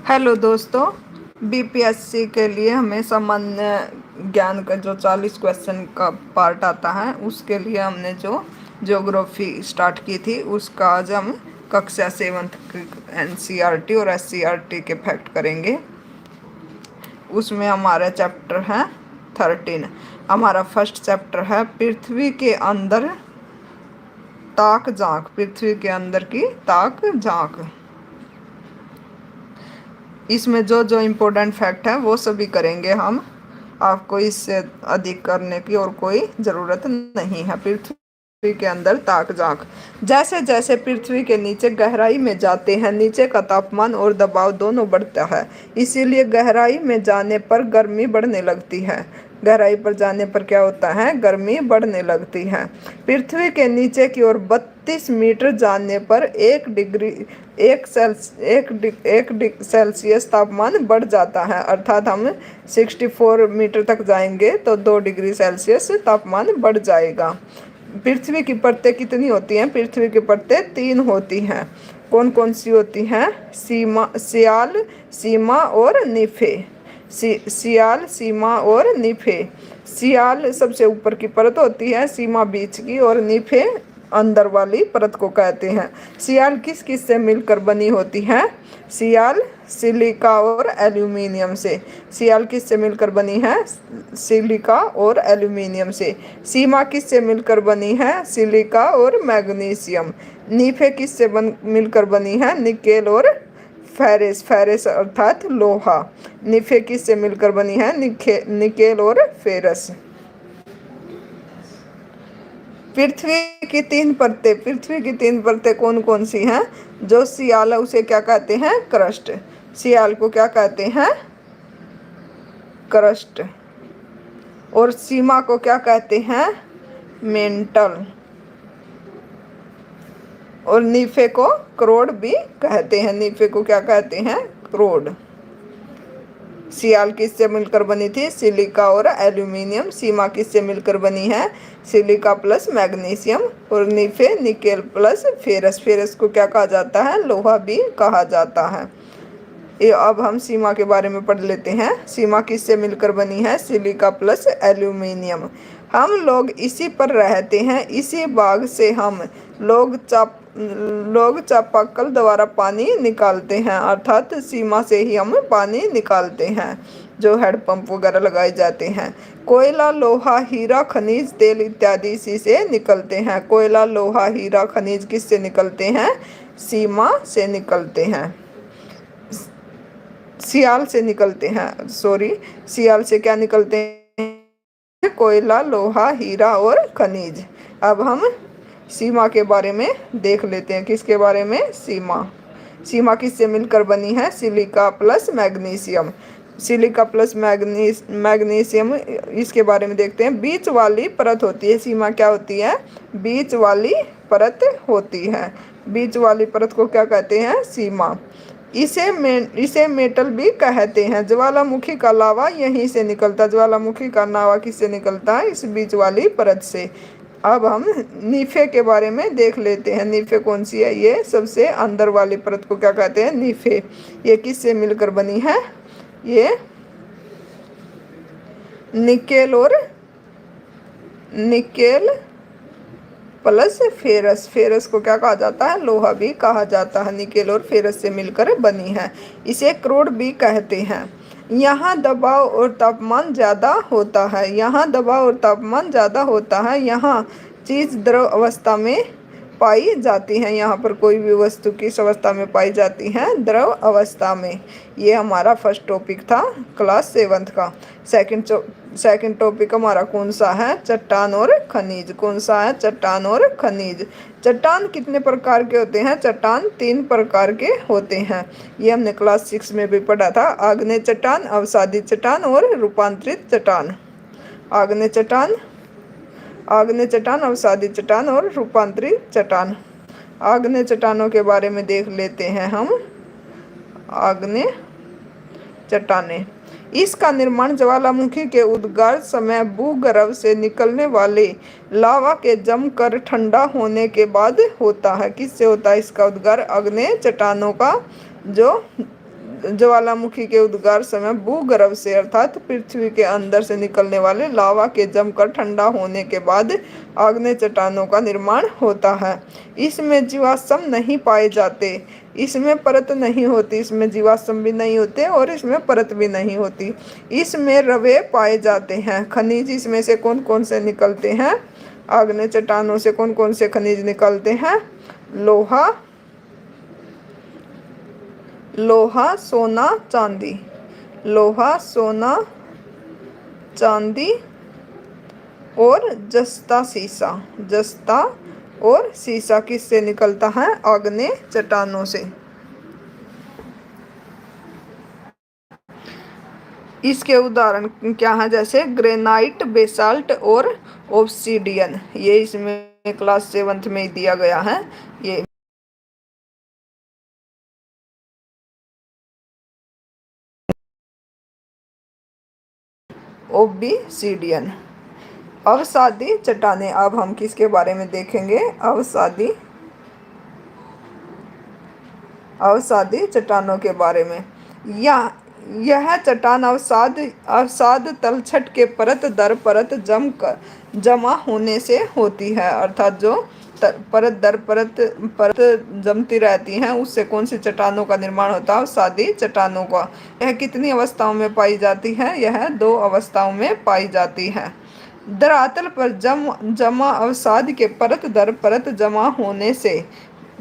Hello दोस्तों। BPSC के लिए हमें सामान्य ज्ञान का जो 40 क्वेश्चन का पार्ट आता है उसके लिए हमने जो ज्योग्राफी स्टार्ट की थी उसका आज हम कक्षा 7th एनसीईआरटी और एससीईआरटी के फैक्ट करेंगे। उसमें हमारा चैप्टर है 13। हमारा फर्स्ट चैप्टर है पृथ्वी के अंदर ताक झांक। पृथ्वी के अंदर की ताक झांक। इसमें जो जो इम्पोर्टेंट फैक्ट है वो सभी करेंगे हम। आपको इससे अधिक करने की और कोई ज़रूरत नहीं है। पृथ्वी के अंदर ताक झांक। जैसे जैसे पृथ्वी के नीचे गहराई में जाते हैं नीचे का तापमान और दबाव दोनों बढ़ता है, इसीलिए गहराई में जाने पर गर्मी बढ़ने लगती है। गहराई पर जाने पर क्या होता है? गर्मी बढ़ने लगती है। पृथ्वी के नीचे की ओर 32 मीटर जाने पर एक सेल्सियस तापमान बढ़ जाता है, अर्थात हम 64 मीटर तक जाएंगे तो 2 डिग्री सेल्सियस तापमान बढ़ जाएगा। पृथ्वी की परतें कितनी होती हैं? पृथ्वी की परतें 3 होती हैं। कौन कौन सी होती हैं? सियाल, सीमा और निफे। सियाल, सीमा और निफे। सियाल सबसे ऊपर की परत होती है, सीमा बीच की और निफे अंदर वाली परत को कहते हैं। सियाल किस किस से मिलकर बनी होती है? सियाल सिलिका और एल्यूमिनियम से। सियाल किस से मिलकर बनी है? सिलिका और एल्यूमिनियम से। सीमा किस से मिलकर बनी है? सिलिका और मैग्नीशियम। निफे किस से मिलकर बनी है? निकेल और फेरिस। फेरिस अर्थात लोहा। निफे किस से मिलकर बनी है? निकेल और फेरस। पृथ्वी की 3 परतें। पृथ्वी की 3 परतें कौन कौन सी हैं? जो सियाल है उसे क्या कहते हैं? क्रस्ट। सियाल को क्या कहते हैं? क्रस्ट। और सीमा को क्या कहते हैं? मेंटल। और नीफे को क्रोड भी कहते हैं। नीफे को क्या कहते हैं? क्रोड। सियाल किससे मिलकर बनी थी? सिलिका और एल्यूमिनियम। सीमा किससे मिलकर बनी है? Silica plus magnesium. और निफे निकेल प्लस फेरस। फेरस को क्या कहा जाता है? लोहा भी कहा जाता है। ये अब हम सीमा के बारे में पढ़ लेते हैं। सीमा किससे मिलकर बनी है? Silica plus aluminium. हम लोग इसी पर रहते हैं, इसी बाग से हम लोग चापाकल द्वारा पानी निकालते हैं, अर्थात सीमा से ही हम पानी निकालते हैं, जो हेडपंप वगैरह लगाए जाते हैं। कोयला, लोहा, हीरा, खनिज तेल इत्यादि इसी से निकलते हैं। कोयला, लोहा, हीरा, खनिज किससे निकलते हैं? सीमा से निकलते हैं। सियाल से निकलते हैं, सॉरी, सियाल से क्या निकलते हैं? कोयला, लोहा, हीरा और खनिज। अब हम सीमा के बारे में देख लेते हैं। किसके बारे में? सीमा। सीमा किससे मिलकर बनी है? Silica plus magnesium. Silica plus magnesium, इसके बारे में देखते हैं। बीच वाली परत होती है। सीमा क्या होती है? बीच वाली परत होती है। बीच वाली परत को क्या कहते हैं? सीमा। इसे मेटल भी कहते हैं। ज्वालामुखी का लावा यहीं से निकलता। ज्वालामुखी का लावा किससे निकलता है? इस बीच वाली परत से। अब हम नीफे के बारे में देख लेते हैं। नीफे कौन सी है? ये सबसे अंदर वाली परत को क्या कहते हैं? नीफे। ये किससे मिलकर बनी है? ये निकेल प्लस फेरस। फेरस को क्या कहा जाता है? लोहा भी कहा जाता है। निकेल और फेरस से मिलकर बनी है। इसे क्रोड भी कहते हैं। यहाँ दबाव और तापमान ज़्यादा होता है। यहाँ दबाव और तापमान ज़्यादा होता है। यहाँ चीज़ द्रव अवस्था में पाई जाती हैं। यहाँ पर कोई भी वस्तु किस अवस्था में पाई जाती है? द्रव अवस्था में। ये हमारा फर्स्ट टॉपिक था क्लास 7th का। सेकंड टॉपिक हमारा कौन सा है? चट्टान और खनिज। कौन सा है? चट्टान और खनिज। चट्टान कितने प्रकार के होते हैं? चट्टान 3 प्रकार के होते हैं। ये हमने क्लास 6 में भी पढ़ा था। आग्नेय चट्टान, अवसादी चट्टान और रूपांतरित चट्टान। आग्नेय चट्टान, अवसादी चट्टान और रूपांतरित चट्टान। आग्नेय चट्टानों के बारे में देख लेते हैं हम। आग्नेय चट्टानें, इसका निर्माण ज्वालामुखी के उद्गार समय भूगर्भ से निकलने वाले लावा के जमकर ठंडा होने के बाद होता है। किससे होता है इसका उद्गार? आग्नेय चट्टानों का जो ज्वालामुखी के उद्गार समय भूगर्भ से अर्थात पृथ्वी के अंदर से निकलने वाले लावा के जमकर ठंडा होने के बाद आग्नेय चट्टानों का निर्माण होता है। इसमें जीवाश्म नहीं पाए जाते, इसमें परत नहीं होती, इसमें जीवाश्म भी नहीं होते और इसमें परत भी नहीं होती। इसमें रवे पाए जाते हैं। खनिज इसमें से कौन कौन से निकलते हैं? आग्नेय चट्टानों से कौन कौन से खनिज निकलते हैं? लोहा, लोहा, सोना, चांदी। लोहा, सोना, चांदी और जस्ता सीसा। जस्ता और सीसा किससे निकलता है? आग्नेय चट्टानों से। इसके उदाहरण क्या हैं? जैसे ग्रेनाइट, बेसाल्ट और ऑब्सीडियन। ये इसमें क्लास 7th में ही दिया गया है। ये ओब्सीडियन। अवसादी चट्टानें। अब हम किसके बारे में देखेंगे? अवसादी चट्टानों के बारे में। यह चट्टान अवसाद तलछट के परत दर परत जमा होने से होती है, अर्थात जो परत दर परत जमती रहती हैं उससे कौन सी चट्टानों का निर्माण होता है? अवसादी चट्टानों का। यह कितनी अवस्थाओं में पाई जाती है? यह 2 अवस्थाओं में पाई जाती है। धरातल पर जमा अवसाद के परत दर परत जमा होने से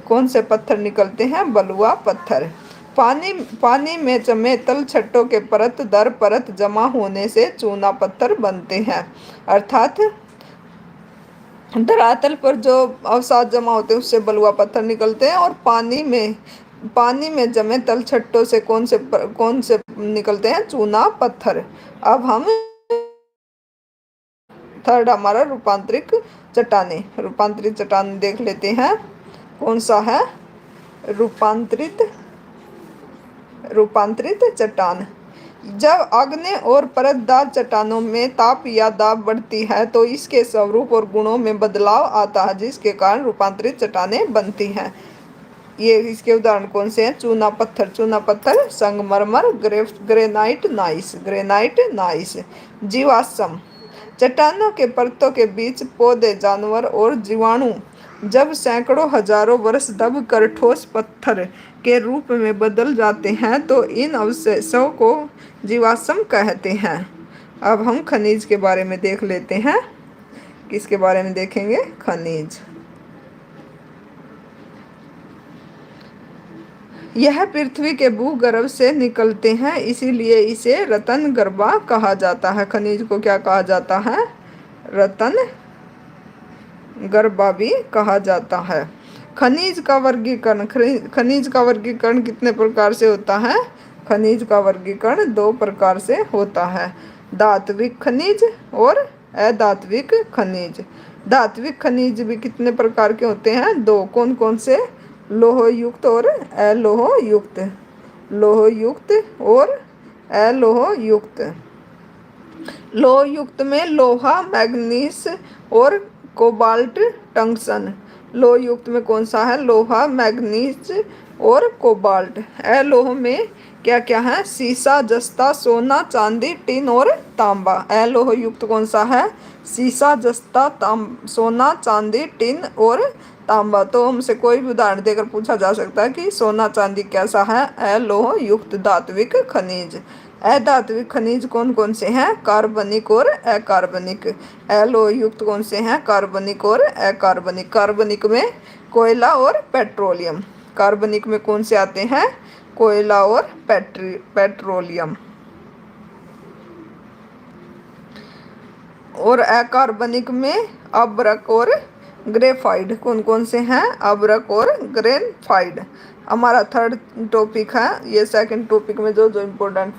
कौन से पत्थर निकलते हैं? बलुआ पत्थर। पानी में जमे तलछटों के परत दर परत जमा होने से चूना पत्थर बनते हैं, अर्थात धरातल पर जो अवसाद जमा होते हैं उससे बलुआ पत्थर निकलते हैं और पानी में जमे तलछटों से कौन से निकलते हैं? चूना पत्थर। अब हम थर्ड हमारा रूपांतरित चट्टान देख लेते हैं। कौन सा है? रूपांतरित चट्टान। जब आग्नेय और परतदार चट्टानों में ताप या दाब बढ़ती है तो इसके स्वरूप और गुणों में बदलाव आता है, जिसके कारण रूपांतरित चट्टानें बनती हैं। ये इसके उदाहरण कौन से हैं? चूना पत्थर, संगमरमर, ग्रेनाइट, नाइस। जीवाश्म। चट्टानों के परतों के बीच पौधे, जानवर और जीवाणु जब सैकड़ों हजारों वर्ष दब कर ठोस पत्थर के रूप में बदल जाते हैं तो इन अवशेषों को जीवाश्म कहते हैं। अब हम खनिज के बारे में देख लेते हैं। किसके बारे में देखेंगे? खनिज। यह पृथ्वी के भूगर्भ से निकलते हैं, इसीलिए इसे रत्न गर्भा कहा जाता है। खनिज को क्या कहा जाता है? रत्न गर्भा भी कहा जाता है। खनिज का वर्गीकरण कितने प्रकार से होता है? खनिज का वर्गीकरण 2 प्रकार से होता है, धात्विक खनिज और अधात्विक खनिज। धात्विक खनिज भी कितने प्रकार के होते हैं? 2। कौन कौन से? लोहयुक्त और अलोहयुक्त। लोहयुक्त और अलोहयुक्त। लोहयुक्त में लोहा, मैग्नीज और कोबाल्ट, टंगस्टन। लोहयुक्त में कौन सा है? लोहा, मैग्नीज और कोबाल्ट। अलोह में क्या क्या है? सीसा, जस्ता, सोना, चांदी, टिन और तांबा। अलोह युक्त कौन सा है? सीसा, जस्ता, सोना, चांदी, टिन और तांबा। तो हमसे कोई भी उदाहरण देकर पूछा जा सकता है कि सोना चांदी कैसा है? अलोह युक्त धात्विक खनिज। अधात्विक खनिज कौन कौन से हैं? कार्बनिक और अकार्बनिक। अलोह युक्त कौन से हैं? कार्बनिक और अकार्बनिक। कार्बनिक में कोयला और पेट्रोलियम। कार्बनिक में कौन से आते हैं? कोयला और पेट्रोलियम। और अकार्बनिक में अब्रक और ग्रेफाइड। कौन कौन से हैं? अब्रक और ग्रेफाइड। हमारा थर्ड टॉपिक है। ये सेकंड टॉपिक में जो इम्पोर्टेंट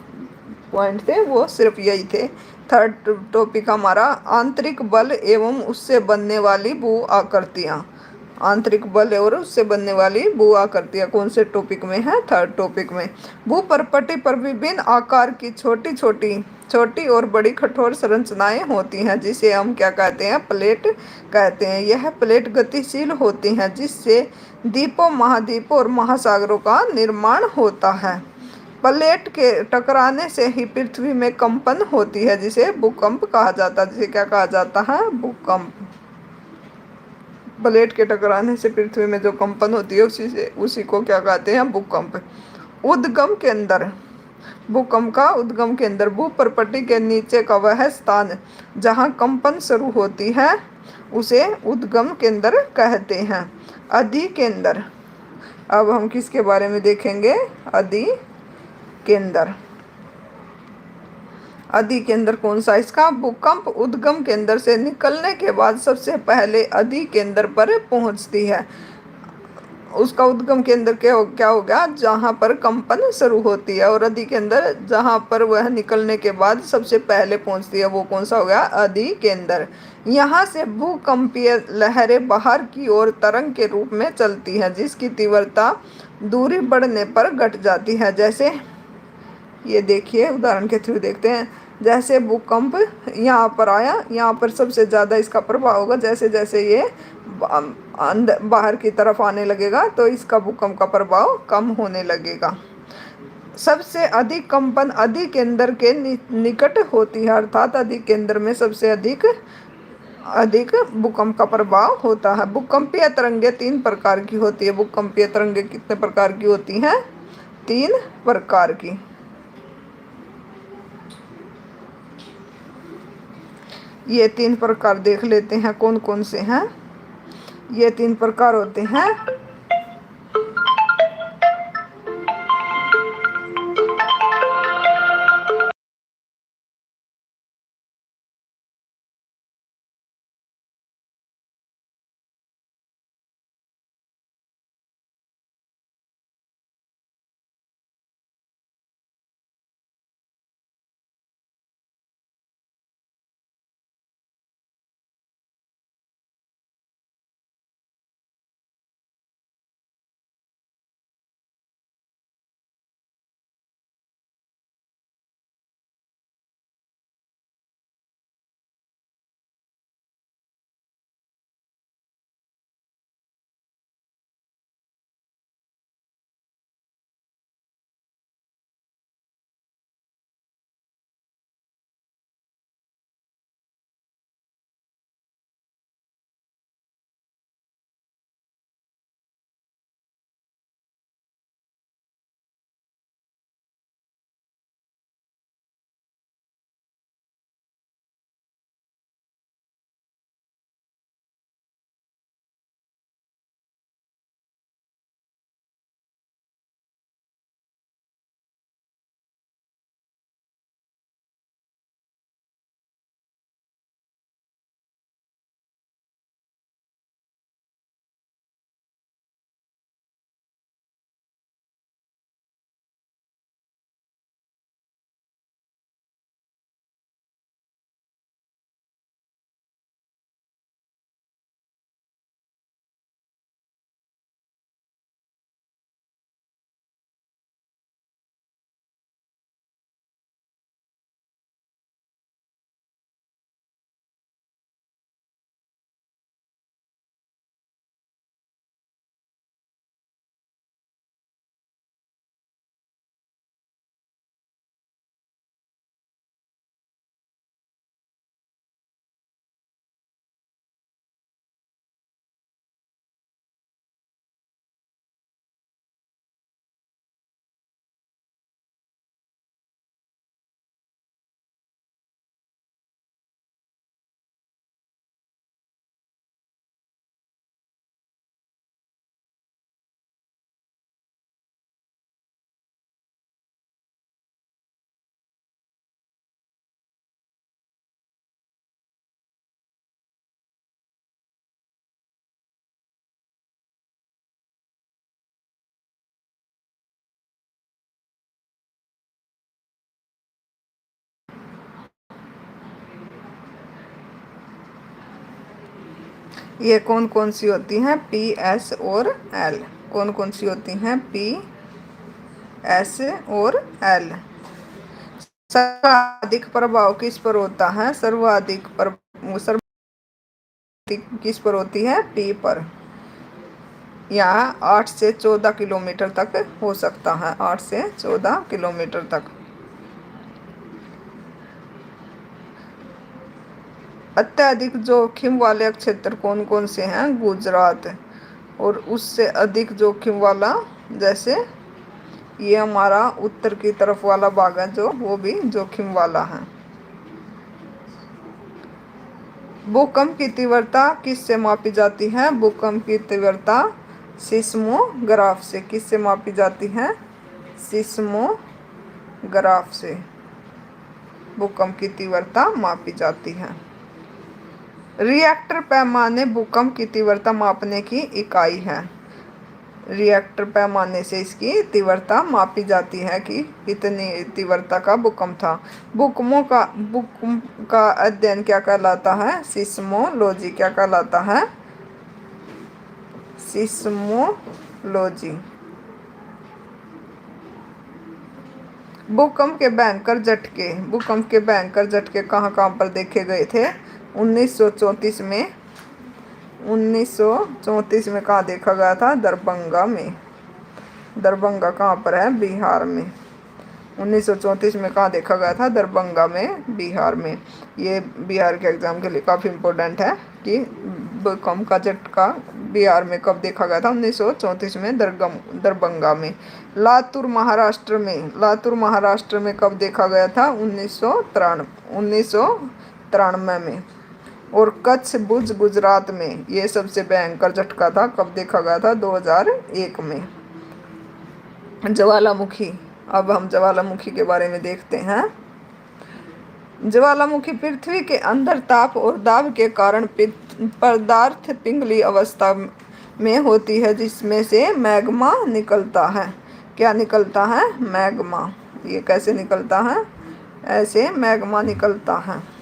पॉइंट थे वो सिर्फ यही थे। थर्ड टॉपिक हमारा आंतरिक बल एवं उससे बनने वाली भू आकृतियाँ। आंतरिक बल और उससे बनने वाली भू आकृतियाँ कौन से टॉपिक में है? थर्ड टॉपिक में। भूपटपटी पर विभिन्न आकार की छोटी और बड़ी कठोर संरचनाएं होती हैं, जिसे हम क्या कहते हैं? प्लेट कहते हैं। यह प्लेट गतिशील होती हैं, जिससे द्वीपों, महाद्वीपों और महासागरों का निर्माण होता है। प्लेट के टकराने से ही पृथ्वी में कंपन होती है, जिसे भूकंप कहा जाता है। जिसे क्या कहा जाता है? भूकंप। प्लेट के टकराने से पृथ्वी में जो कंपन होती है उसी को क्या कहते हैं? भूकंप। उद्गम केंद्र। भूकंप का उद्गम केंद्र भूपर्पटी के नीचे का वह स्थान जहां कंपन शुरू होती है उसे उद्गम केंद्र कहते हैं। अधि केंद्र। अब हम किसके बारे में देखेंगे? अधि केंद्र। अधि केंद्र कौन सा? इसका भूकंप उद्गम केंद्र से निकलने के बाद सबसे पहले अधि केंद्र पर पहुंचती है। उसका उद्गम केंद्र क्या हो गया? जहां पर कंपन शुरू होती है। और अधि केंद्र जहां पर वह निकलने के बाद सबसे पहले पहुंचती है, वो कौन सा हो गया? अधि केंद्र। यहाँ से भूकंपीय लहरें बाहर की ओर तरंग के रूप में चलती हैं, जिसकी तीव्रता दूरी बढ़ने पर घट जाती है। जैसे ये देखिए, उदाहरण के थ्रू देखते हैं। जैसे भूकंप यहाँ पर आया, यहाँ पर सबसे ज़्यादा इसका प्रभाव होगा। जैसे जैसे ये अंदर बाहर की तरफ आने लगेगा तो इसका भूकंप का प्रभाव कम होने लगेगा। सबसे अधिक कंपन अधि केंद्र के निकट होती है, अर्थात अधि केंद्र में सबसे अधिक भूकंप का प्रभाव होता है। भूकंपीय तरंगे 3 प्रकार की होती है। भूकंपीय तरंगे कितने प्रकार की होती हैं? 3 प्रकार की। ये 3 प्रकार देख लेते हैं कौन कौन से हैं। ये 3 प्रकार होते हैं। ये कौन कौन सी होती हैं? पी, एस और एल। कौन कौन सी होती हैं? पी, एस और एल। सर्वाधिक प्रभाव किस पर होता है? सर्वाधिक किस पर होती है? पी पर। यहाँ 8 से 14 किलोमीटर तक हो सकता है, 8 से 14 किलोमीटर तक। अत्यधिक जोखिम वाले क्षेत्र कौन कौन से हैं? गुजरात। और उससे अधिक जोखिम वाला, जैसे ये हमारा उत्तर की तरफ वाला भाग है जो, वो भी जोखिम वाला है। भूकंप की तीव्रता किससे मापी जाती है? भूकंप की तीव्रता सिस्मोग्राफ से। किससे मापी जाती है? सिस्मोग्राफ से भूकंप की तीव्रता मापी जाती है। रिएक्टर पैमाने भूकंप की तीव्रता मापने की इकाई है। रिएक्टर पैमाने से इसकी तीव्रता मापी जाती है कि कितनी तीव्रता का भूकंप था। भूकंप का अध्ययन क्या कहलाता है? सिस्मोलॉजी। क्या कहलाता है? सिस्मोलॉजी। भूकंप के भयंकर झटके कहाँ कहाँ पर देखे गए थे? 1934 में। 1934 में कहाँ देखा गया था? दरभंगा में। दरभंगा कहाँ पर है? बिहार में। 1934 में कहाँ देखा गया था? दरभंगा में, बिहार में। ये बिहार के एग्जाम के लिए काफ़ी इम्पोर्टेंट है कि भूकंप का झटका बिहार में कब देखा गया था? 1934 में दरभंगा में। लातूर महाराष्ट्र में कब देखा गया था? 1993 में। और कच्छ भुज गुजरात में ये सबसे भयंकर झटका था, कब देखा गया था? 2001 में। ज्वालामुखी। अब हम ज्वालामुखी के बारे में देखते हैं। ज्वालामुखी पृथ्वी के अंदर ताप और दाब के कारण पदार्थ पिघली अवस्था में होती है, जिसमें से मैग्मा निकलता है। क्या निकलता है? मैग्मा। ये कैसे निकलता है? ऐसे मैग्मा निकलता है।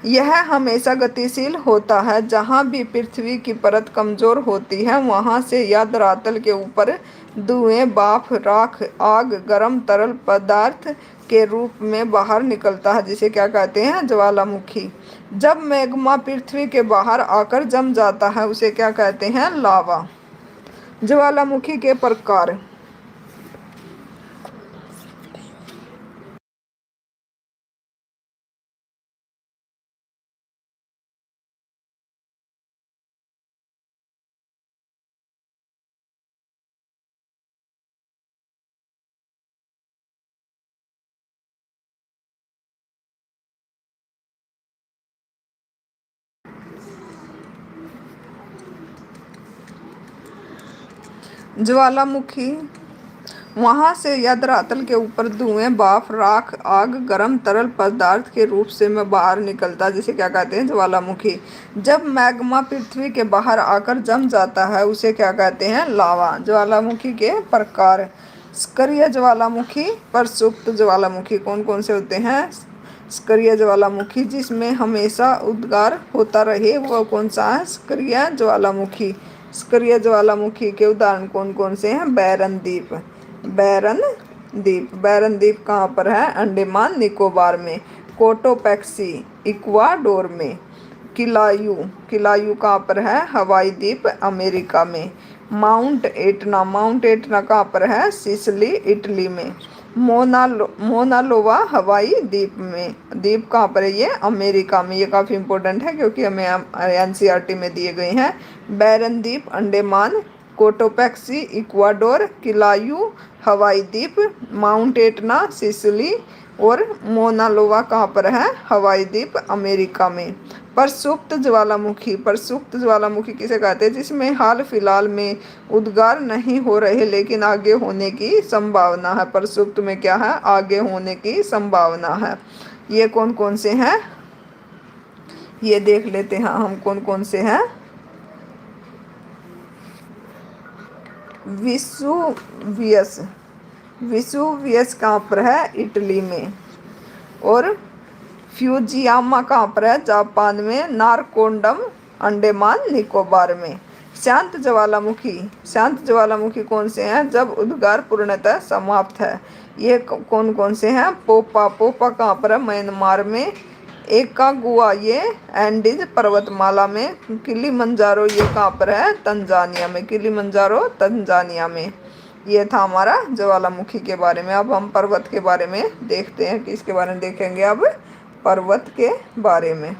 यह हमेशा गतिशील होता है। जहाँ भी पृथ्वी की परत कमजोर होती है वहाँ से या धरातल के ऊपर धुएं, भाप, राख, आग, गर्म तरल पदार्थ के रूप में बाहर निकलता है, जिसे क्या कहते हैं? ज्वालामुखी। जब मैग्मा पृथ्वी के बाहर आकर जम जाता है उसे क्या कहते हैं? लावा। ज्वालामुखी के प्रकार। ज्वालामुखी वहाँ से या धरातल के ऊपर धुएं, भाप, राख, आग, गर्म तरल पदार्थ के रूप से में बाहर निकलता है, जिसे क्या कहते हैं? ज्वालामुखी। जब मैग्मा पृथ्वी के बाहर आकर जम जाता है उसे क्या कहते हैं? लावा। ज्वालामुखी के प्रकार। सक्रिय ज्वालामुखी, प्रसुप्त ज्वालामुखी। कौन कौन से होते हैं? सक्रिय ज्वालामुखी, जिसमें हमेशा उद्गार होता रहे, वह कौन सा है? सक्रिय ज्वालामुखी। सक्रिय ज्वालामुखी के उदाहरण कौन कौन से हैं? बैरन द्वीप। बैरन द्वीप कहाँ पर है? अंडमान निकोबार में। कोटोपैक्सी इक्वाडोर में। किलायू कहाँ पर है? हवाई द्वीप, अमेरिका में। माउंट एटना कहाँ पर है? सिसिली, इटली में। मोनालोवा हवाई द्वीप कहाँ पर है? ये अमेरिका में। ये काफ़ी इंपॉर्टेंट है क्योंकि हमें एनसीईआरटी में दिए गए हैं। बैरन द्वीप अंडमान, कोटोपैक्सी इक्वाडोर, किलायू हवाई द्वीप, माउंट एटना सिसिली और मोनालोवा कहाँ पर है? हवाई द्वीप, अमेरिका में। प्रसुप्त ज्वालामुखी किसे कहते हैं? जिसमें हाल फिलहाल में उद्गार नहीं हो रहे लेकिन आगे होने की संभावना है। प्रसुप्त में क्या है? आगे होने की संभावना है। ये कौन कौन से हैं? ये देख लेते हैं हम कौन कौन से हैं। विसुवियस कहाँ पर है? इटली में। और फ्यूजियामा कहाँ पर है? जापान में। नारकोंडम अंडमान निकोबार में। शांत ज्वालामुखी कौन से हैं? जब उद्गार पूर्णतः समाप्त है। ये कौन कौन से हैं? पोपा कहाँ पर है? म्यांमार में। एकागुआ ये एंडीज पर्वतमाला में, किलिमंजारो ये कहाँ पर है, तंजानिया में, किलिमंजारो तंजानिया में। ये था हमारा ज्वालामुखी के बारे में। अब हम पर्वत के बारे में देखते हैं, किसके बारे में देखेंगे अब, पर्वत के बारे में।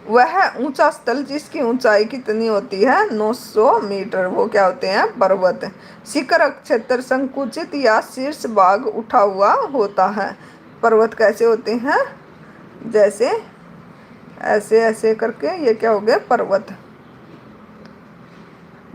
वह ऊंचा स्थल जिसकी ऊंचाई कितनी होती है, 900 मीटर, वो क्या होते हैं, पर्वत। शिखर क्षेत्र संकुचित या शीर्ष भाग उठा हुआ होता है। पर्वत कैसे होते हैं, जैसे ऐसे ऐसे करके, ये क्या हो गए, पर्वत।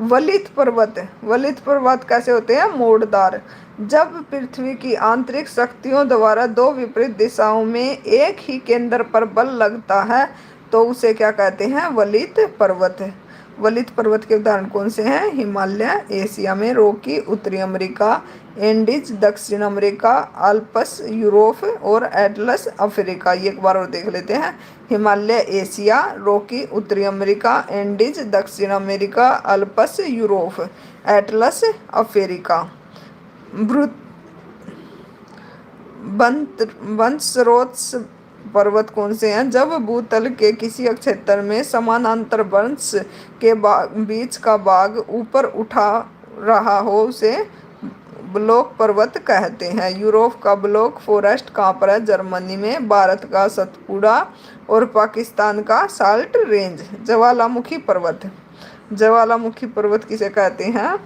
वलित पर्वत, वलित पर्वत कैसे होते हैं, मोड़दार। जब पृथ्वी की आंतरिक शक्तियों द्वारा दो विपरीत दिशाओं में एक ही केंद्र पर बल लगता है तो उसे क्या कहते हैं, वलित पर्वत। वलित पर्वत के उदाहरण कौन से हैं, हिमालय एशिया में, रॉकी उत्तरी अमेरिका, एंडीज दक्षिण अमेरिका, आल्प्स यूरोप और एटलस अफ्रीका। ये एक बार और देख लेते हैं, हिमालय एशिया, रॉकी उत्तरी अमेरिका, एंडीज दक्षिण America, Alps Europe, Atlas Africa. वंशरोत्स पर्वत कौन से हैं, जब भूतल के किसी क्षेत्र में समानांतर वंश के बीच का भाग ऊपर उठा रहा हो उसे ब्लॉक पर्वत कहते हैं। यूरोप का ब्लॉक फॉरेस्ट कहाँ पर है, जर्मनी में, भारत का सतपुड़ा और पाकिस्तान का साल्ट रेंज। ज्वालामुखी पर्वत, ज्वालामुखी पर्वत किसे कहते हैं,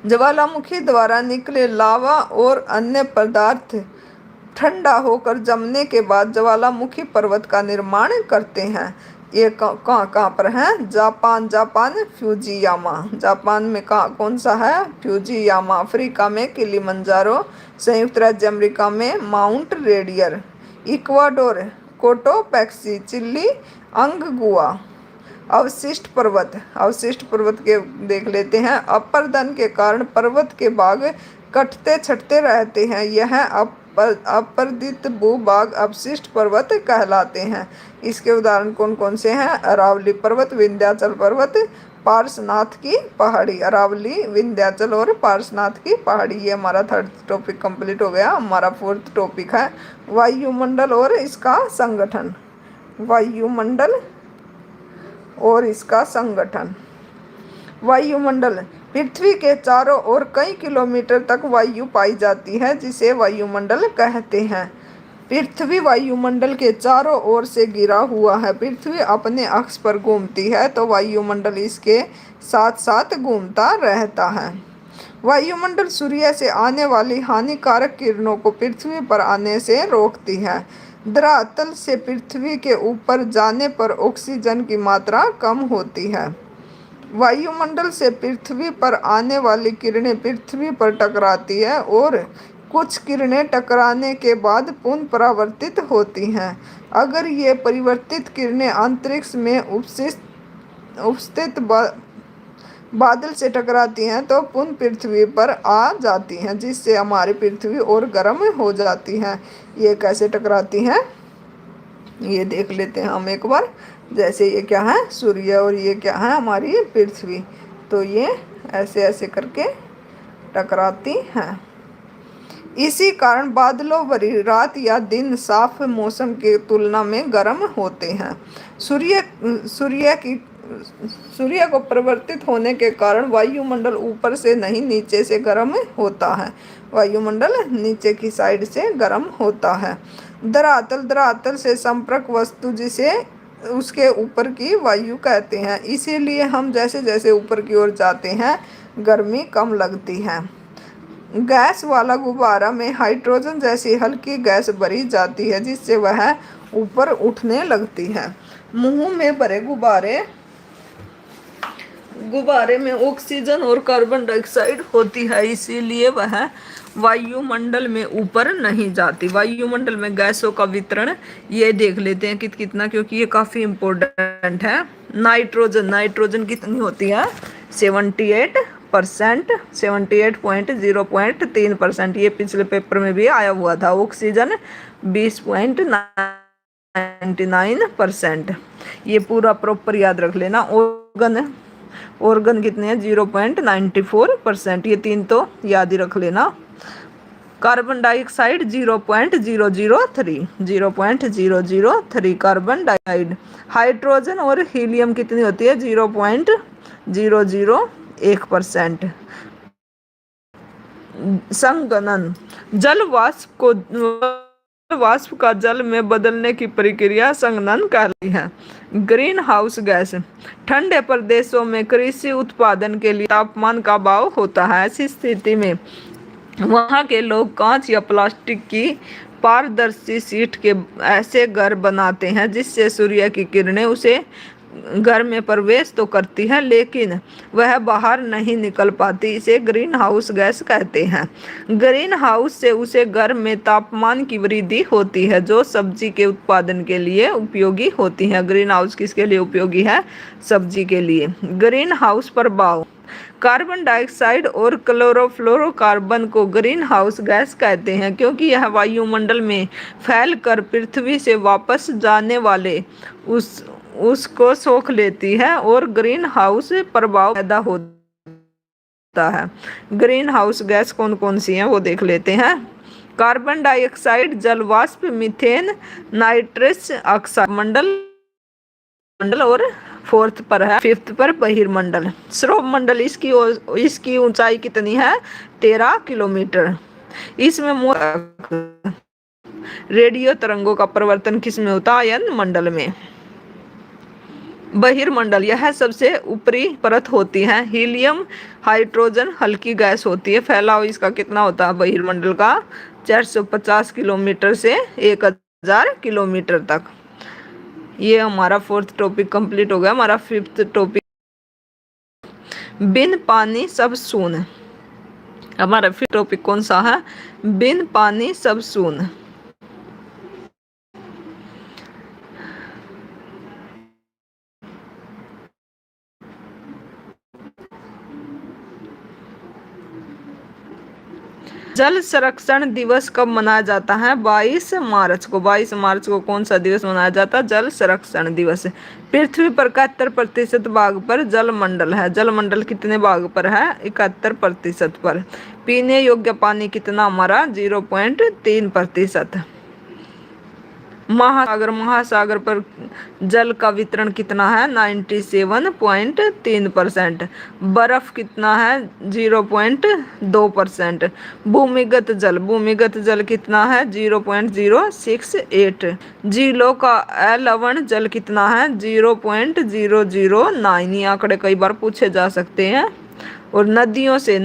ज्वालामुखी द्वारा निकले लावा और अन्य पदार्थ ठंडा होकर जमने के बाद ज्वालामुखी पर्वत का निर्माण करते हैं। ये कहाँ कहाँ पर है, जापान, जापान फ्यूजियामा, जापान में कहाँ कौन सा है, फ्यूजियामा। अफ्रीका में किलिमंजारो, संयुक्त राज्य अमेरिका में माउंट रेडियर, इक्वाडोर कोटोपैक्सी, चिली अंगुआ। अवशिष्ट पर्वत, अवशिष्ट पर्वत के देख लेते हैं। अपरदन के कारण पर्वत के भाग कटते छटते रहते हैं, यह अपर्दित भूभाग अवशिष्ट पर्वत कहलाते हैं। इसके उदाहरण कौन कौन से हैं, अरावली पर्वत, विंध्याचल पर्वत, पार्श्वनाथ की पहाड़ी। अरावली, विंध्याचल और पार्श्वनाथ की पहाड़ी। ये हमारा थर्ड टॉपिक कंप्लीट हो गया। हमारा फोर्थ टॉपिक है वायुमंडल और इसका संगठन। वायुमंडल और इसका संगठन। वायुमंडल, पृथ्वी के चारों ओर कई किलोमीटर तक वायु पाई जाती है जिसे वायुमंडल कहते हैं। पृथ्वी वायुमंडल के चारों ओर से घिरा हुआ है। पृथ्वी अपने अक्ष पर घूमती है तो वायुमंडल इसके साथ साथ घूमता रहता है। वायुमंडल सूर्य से आने वाली हानिकारक किरणों को पृथ्वी पर आने से रोकती है। धरातल से पृथ्वी के ऊपर जाने पर ऑक्सीजन की मात्रा कम होती है। वायुमंडल से पृथ्वी पर आने वाली किरणें पृथ्वी पर टकराती है और कुछ किरणें टकराने के बाद पुनः परावर्तित होती हैं। अगर ये परिवर्तित किरणें अंतरिक्ष में उपस्थित बादल से टकराती हैं तो पुनः पृथ्वी पर आ जाती हैं, जिससे हमारी पृथ्वी और गर्म हो जाती है। ये कैसे टकराती हैं, ये देख लेते हैं हम एक बार। जैसे ये क्या है, सूर्य, और ये क्या है, हमारी पृथ्वी। तो ये ऐसे ऐसे करके टकराती हैं। इसी कारण बादलों भरी रात या दिन साफ मौसम की तुलना में गर्म होते हैं। सूर्य को परिवर्तित होने के कारण वायुमंडल ऊपर से नहीं नीचे से गर्म होता है। वायुमंडल नीचे की साइड से गर्म होता है। धरातल से संपर्क वस्तु जिसे उसके ऊपर की वायु कहते हैं। इसीलिए हम जैसे जैसे ऊपर की ओर जाते हैं गर्मी कम लगती है। गैस वाला गुब्बारा में हाइड्रोजन जैसी हल्की गैस भरी जाती है जिससे वह ऊपर उठने लगती है। मुंह में भरे गुब्बारे में ऑक्सीजन और कार्बन डाइऑक्साइड होती है, इसीलिए वह वायुमंडल में ऊपर नहीं जाती। वायुमंडल में गैसों का वितरण ये देख लेते हैं कितना, क्योंकि ये काफ़ी इम्पोर्टेंट है। नाइट्रोजन कितनी होती है, 78%, 78.0.3%। ये पिछले पेपर में भी आया हुआ था। ऑक्सीजन 20.99%। ये पूरा प्रॉपर याद रख लेना। ऑर्गन कितने हैं, 0.94%। ये तीन तो याद ही रख लेना। Carbon dioxide 0.003 carbon dioxide. Hydrogen और हीलियम कितनी होती है? 0.001%। संघनन, जल वाष्प का जल में बदलने की प्रक्रिया संघनन कहलाती है। ग्रीन हाउस गैस, ठंडे प्रदेशों में कृषि उत्पादन के लिए तापमान का अभाव होता है। ऐसी स्थिति में वहाँ के लोग कांच या प्लास्टिक की पारदर्शी शीट के ऐसे घर बनाते हैं जिससे सूर्य की किरणें उसे घर में प्रवेश तो करती है लेकिन वह बाहर नहीं निकल पाती। इसे ग्रीन हाउस गैस कहते हैं। ग्रीन हाउस से उसे घर में तापमान की वृद्धि होती है जो सब्जी के उत्पादन के लिए उपयोगी होती है। ग्रीन हाउस किसके लिए उपयोगी है? सब्जी के लिए। ग्रीन हाउस प्रभाव, कार्बन डाइऑक्साइड और क्लोरोफ्लोरोकार्बन को ग्रीन हाउस गैस कहते हैं क्योंकि यह वायुमंडल में फैलकर पृथ्वी से वापस जाने वाले उसको सोख लेती है और ग्रीन हाउस प्रभाव पैदा होता है। ग्रीन हाउस गैस कौन कौन सी हैं वो देख लेते हैं। कार्बन डाइऑक्साइड, जल वाष्प, मीथेन, नाइट्रस ऑक्साइड मंडल और फिफ्थ पर बहिर्मंडल। श्रोमंडल, इसकी ऊंचाई कितनी है? 13 किलोमीटर। इसमें रेडियो तरंगों का परिवर्तन किस में होता है? आयन मंडल में। बहिर्मंडल, यह सबसे ऊपरी परत होती है। हीलियम हाइड्रोजन हल्की गैस होती है। फैलाव इसका कितना होता है बहिर्मंडल का? 450 किलोमीटर से 1000 किलोमीटर तक। ये हमारा 4th टॉपिक कंप्लीट हो गया। हमारा 5th टॉपिक, बिन पानी सब सून। हमारा 5th टॉपिक कौन सा है? बिन पानी सब सून। जल संरक्षण दिवस कब मनाया जाता है? 22 मार्च को। 22 मार्च को कौन सा दिवस मनाया जाता है? जल संरक्षण दिवस। पृथ्वी पर 71% भाग पर जलमंडल है। जलमंडल कितने भाग पर है? 71% पर। पीने योग्य पानी कितना हमारा? 0.3%। महासागर पर जल का वितरण कितना है? 97.3%। बर्फ कितना है? 0.2%। भूमिगत जल कितना है? 0.068। झीलों का लवण जल कितना है? 0.009। ये आंकड़े कई बार पूछे जा सकते हैं। और नदियों से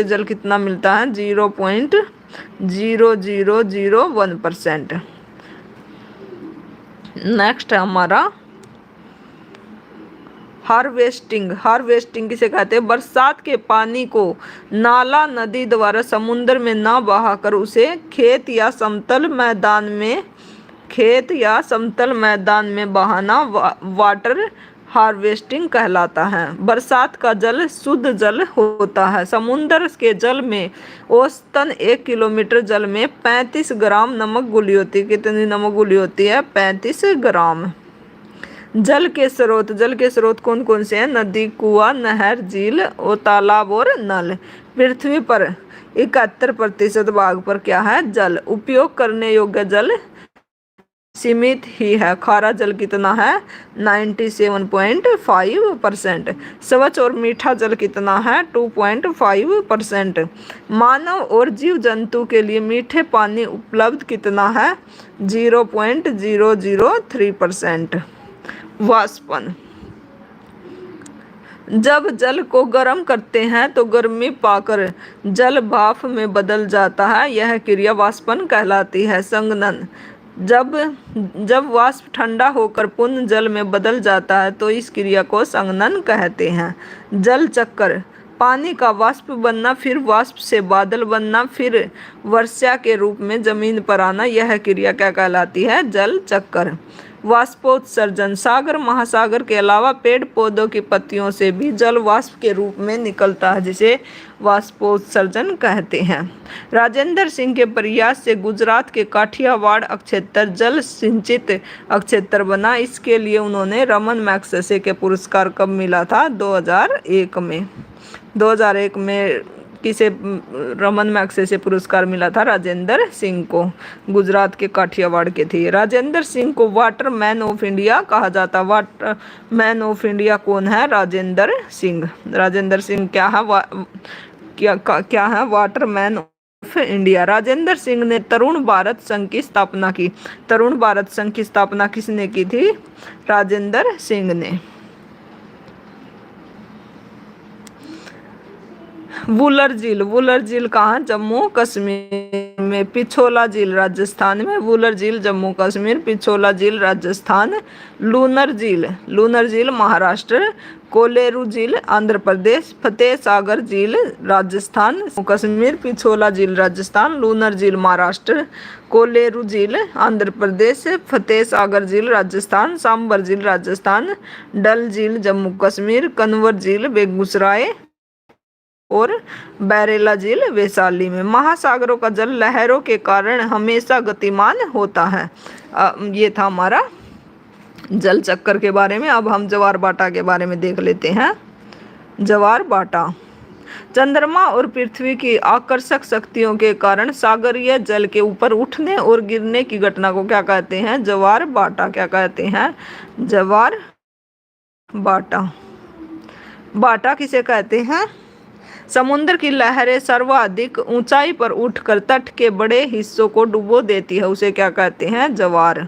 जल कितना मिलता है? 0.0001%। नेक्स्ट है हमारा हार्वेस्टिंग किसे कहते हैं? बरसात के पानी को नाला नदी द्वारा समुद्र में ना बहाकर उसे खेत या समतल मैदान में बहाना वाटर हार्वेस्टिंग कहलाता है। बरसात का जल शुद्ध जल होता है। समुद्र के जल में औसतन 1 किलोमीटर जल में 35 ग्राम नमक घुली होती है। कितनी नमक घुली होती है? 35 ग्राम। जल के स्रोत कौन कौन से हैं? नदी, कुआं, नहर, झील और तालाब और नल। पृथ्वी पर 71% भाग पर क्या है? जल। उपयोग करने योग्य जल सीमित ही है। खारा जल कितना है? 97.5%। स्वच्छ और मीठा जल कितना है? 2.5%। मानव और जीव जंतु के लिए मीठे पानी उपलब्ध कितना है? 0.003%। वाष्पन, जब जल को गर्म करते हैं तो गर्मी पाकर जल भाप में बदल जाता है। यह क्रिया वाष्पन कहलाती है। संघनन, जब वाष्प ठंडा होकर पुनः जल में बदल जाता है तो इस क्रिया को संघनन कहते हैं। जल चक्र, पानी का वाष्प बनना, फिर वाष्प से बादल बनना, फिर वर्षा के रूप में जमीन पर आना, यह क्रिया क्या कहलाती है? जल चक्र। वाष्पोत्सर्जन, सागर महासागर के अलावा पेड़ पौधों की पत्तियों से भी जल वाष्प के रूप में निकलता है जिसे वाष्पोत्सर्जन कहते हैं। राजेंद्र सिंह के प्रयास से गुजरात के काठियावाड़ अक्षेत्र जल सिंचित अक्षेत्र बना। इसके लिए उन्होंने रमन मैग्सेसे के पुरस्कार कब मिला था? 2001 में। 2001 में किसे रमन मैग्सेसे पुरस्कार मिला था? राजेंद्र सिंह को, गुजरात के काठियावाड़ के थे। राजेंद्र सिंह को वाटर मैन ऑफ इंडिया कहा जाता। वाटर मैन ऑफ इंडिया कौन है? राजेंद्र सिंह। राजेंद्र सिंह क्या है? क्या है water man of India? Rajendra Singh ने तरुण भारत संघ की स्थापना की। तरुण भारत संघ की स्थापना किसने की थी? राजेंद्र सिंह ने। वुलर झील, वुलर झील कहाँ? जम्मू कश्मीर में। पिछोला झील राजस्थान में। वुलर झील जम्मू कश्मीर, पिछोला झील राजस्थान। लूनर झील, लूनर झील महाराष्ट्र। कोलेरू झील आंध्र प्रदेश। फतेह सागर झील राजस्थान कश्मीर। पिछोला झील राजस्थान। लूनर झील महाराष्ट्र। कोलेरू झील आंध्र प्रदेश। फतेह सागर झील राजस्थान। सांबर झील राजस्थान। डल झील जम्मू कश्मीर। कन्वर झील बेगूसराय और बैरेला झील वैशाली में। महासागरों का जल लहरों के कारण हमेशा गतिमान होता है। ये था हमारा जल चक्कर के बारे में। अब हम ज्वार भाटा के बारे में देख लेते हैं। ज्वार भाटा, चंद्रमा और पृथ्वी की आकर्षक शक्तियों के कारण सागरीय जल के ऊपर उठने और गिरने की घटना को क्या कहते हैं? ज्वार भाटा। क्या कहते हैं? ज्वार भाटा। भाटा किसे कहते हैं? समुद्र की लहरें सर्वाधिक ऊंचाई पर उठकर तट के बड़े हिस्सों को डुबो देती है, उसे क्या कहते हैं? ज्वार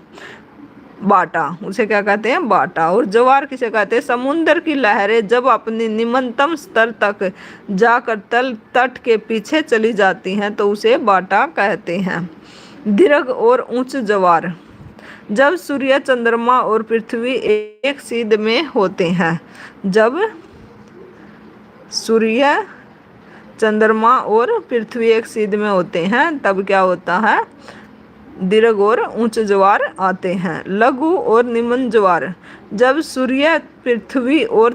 भाटा। उसे क्या कहते हैं? भाटा। और ज्वार किसे कहते हैं? समुद्र की लहरें जब अपने निम्नतम स्तर तक जाकर तट के पीछे चली जाती हैं तो उसे भाटा कहते हैं। दीर्घ और उच्च ज्वार, जब सूर्य, चंद्रमा और पृथ्वी एक सीध में होते हैं। जब सूर्य, चंद्रमा और पृथ्वी एक सीध में होते हैं तब क्या होता है? दीर्घ और उच्च ज्वार आते हैं। लघु और निम्न ज्वार, जब सूर्य, पृथ्वी और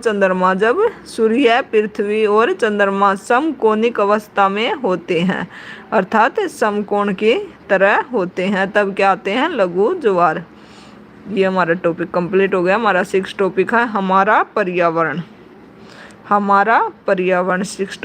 चंद्रमा समकोणिक अवस्था में होते हैं, अर्थात समकोण की तरह होते हैं, तब क्या आते हैं? लघु ज्वार। ये हमारा टॉपिक कंप्लीट हो गया। हमारा 6 टॉपिक है हमारा पर्यावरण। हमारा पर्यावरण 6